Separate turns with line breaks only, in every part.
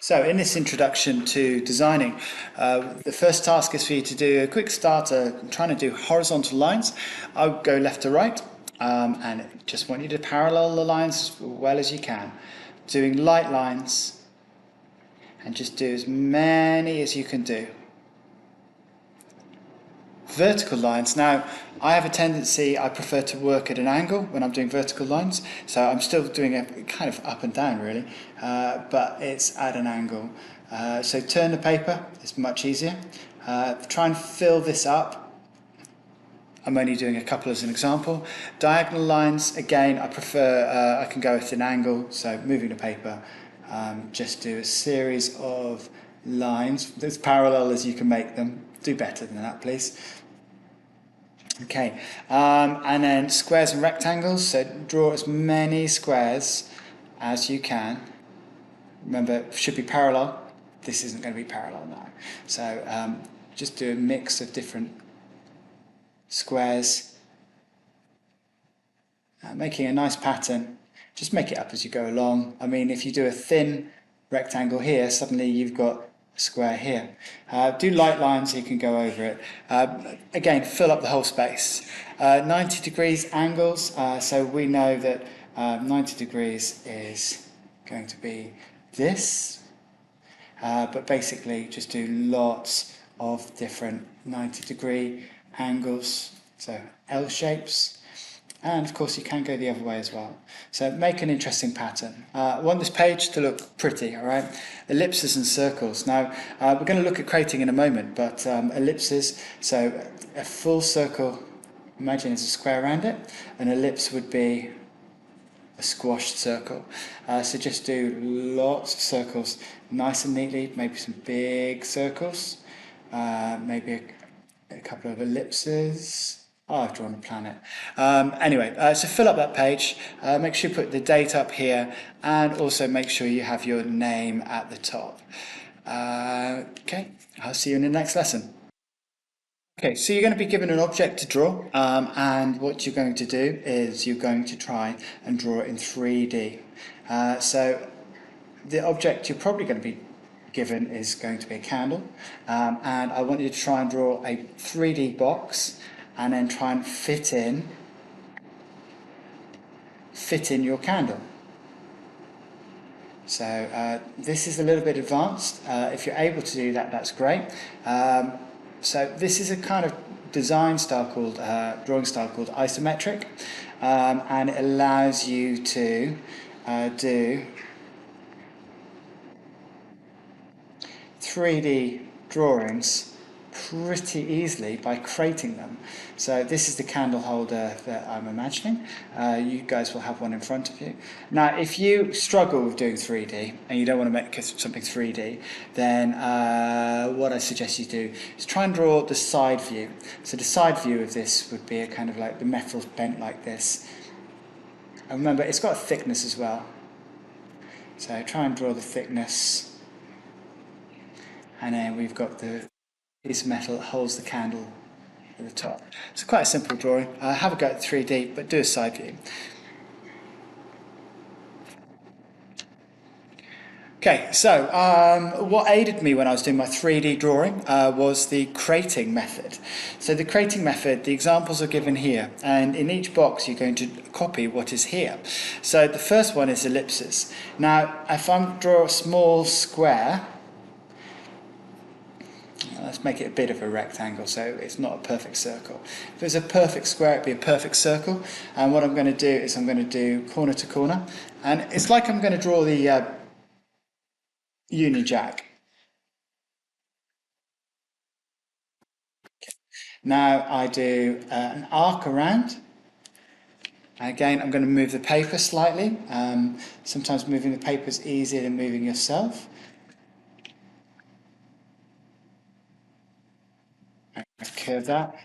So in this introduction to designing, the first task is for you to do a quick starter trying to do horizontal lines. I'll go left to right and just want you to parallel the lines as well as you can. Doing light lines and just do as many as you can do. Vertical lines. Now, I have a tendency, I prefer to work at an angle when I'm doing vertical lines, so I'm still doing it kind of up and down really, but it's at an angle. So turn the paper, it's much easier. Try and fill this up. I'm only doing a couple as an example. Diagonal lines, again, I prefer, I can go at an angle, so moving the paper, just do a series of lines, as parallel as you can make them. Do better than that, please. Okay, and then squares and rectangles, so draw as many squares as you can. Remember, it should be parallel. This isn't going to be parallel now. So just do a mix of different squares, making a nice pattern. Just make it up as you go along. I mean, if you do a thin rectangle here, suddenly you've got square here. Do light lines so you can go over it. Again, fill up the whole space. 90 degrees angles, so we know that 90 degrees is going to be this, but basically just do lots of different 90-degree angles, so L shapes. And of course you can go the other way as well. So make an interesting pattern. I want this page to look pretty, all right? Ellipses and circles. Now, we're going to look at creating in a moment, but ellipses, so a full circle, imagine there's a square around it. An ellipse would be a squashed circle. So just do lots of circles, nice and neatly, maybe some big circles, maybe a couple of ellipses. Oh, I've drawn a planet. Anyway, so fill up that page. Make sure you put the date up here, and also make sure you have your name at the top. Okay, I'll see you in the next lesson. Okay, so you're going to be given an object to draw, and what you're going to do is you're going to try and draw it in 3D. So the object you're probably going to be given is going to be a candle, and I want you to try and draw a 3D box and then try and fit in your candle. So this is a little bit advanced. If you're able to do that, that's great. So this is a kind of design style called, drawing style called isometric, and it allows you to do 3D drawings pretty easily by creating them. So this is the candle holder that I'm imagining. You guys will have one in front of you. Now, if you struggle with doing 3D and you don't want to make something 3D, then what I suggest you do is try and draw the side view. So the side view of this would be a kind of like the metal's bent like this. And remember, it's got a thickness as well. So try and draw the thickness. And then we've got the piece of metal that holds the candle at the top. It's quite a simple drawing. Have a go at 3D, but do a side view. Okay, so what aided me when I was doing my 3D drawing was the crating method. So the crating method, the examples are given here, and in each box you're going to copy what is here. So the first one is ellipses. Now, if I draw a small square, let's make it a bit of a rectangle so it's not a perfect circle. If it was a perfect square, it'd be a perfect circle. And what I'm going to do is I'm going to do corner to corner. And it's like I'm going to draw the Union Jack. Okay. Now I do an arc around. Again, I'm going to move the paper slightly. Sometimes moving the paper is easier than moving yourself. Curve that.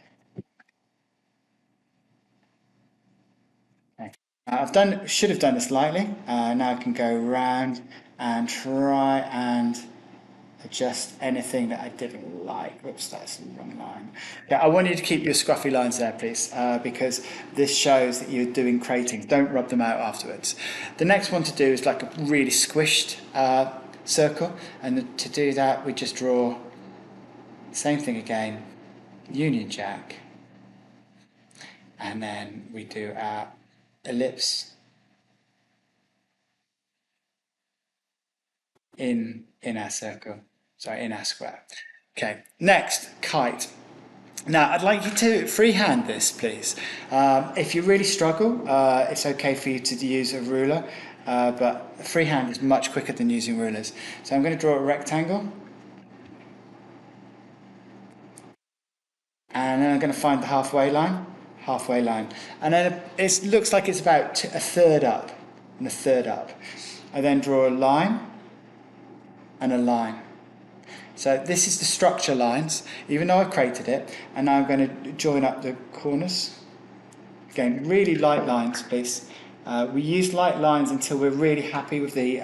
Okay. Should have done this lightly. Now I can go around and try and adjust anything that I didn't like. Whoops, that's the wrong line. Yeah, I want you to keep your scruffy lines there, please, because this shows that you're doing crating. Don't rub them out afterwards. The next one to do is like a really squished circle, and to do that we just draw same thing again, Union Jack, and then we do our ellipse in our circle, sorry, in our square. Okay, next, kite. Now, I'd like you to freehand this, please. If you really struggle, it's okay for you to use a ruler, but freehand is much quicker than using rulers. So I'm going to draw a rectangle, and then I'm going to find the halfway line, and then it looks like it's about a third up, and a third up. I then draw a line, and a line. So this is the structure lines, even though I've created it, and now I'm going to join up the corners. Again, really light lines, please. We use light lines until we're really happy with the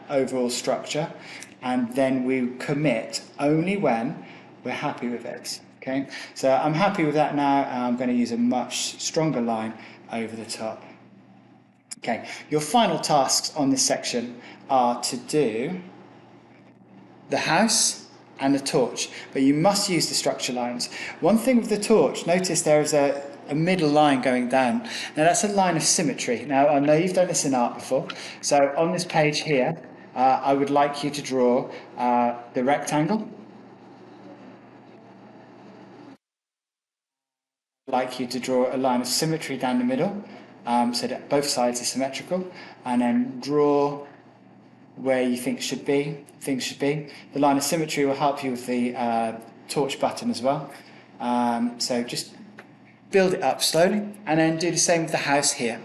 overall structure, and then we commit only when we're happy with it. Okay, so I'm happy with that now, and I'm going to use a much stronger line over the top. Okay, your final tasks on this section are to do the house and the torch, but you must use the structure lines. One thing with the torch, notice there is a middle line going down. Now that's a line of symmetry. Now I know you've done this in art before, so on this page here, I would like you to draw the rectangle. I'd like you to draw a line of symmetry down the middle, so that both sides are symmetrical, and then draw where you think things should be. The line of symmetry will help you with the torch button as well. So just build it up slowly, and then do the same with the house here.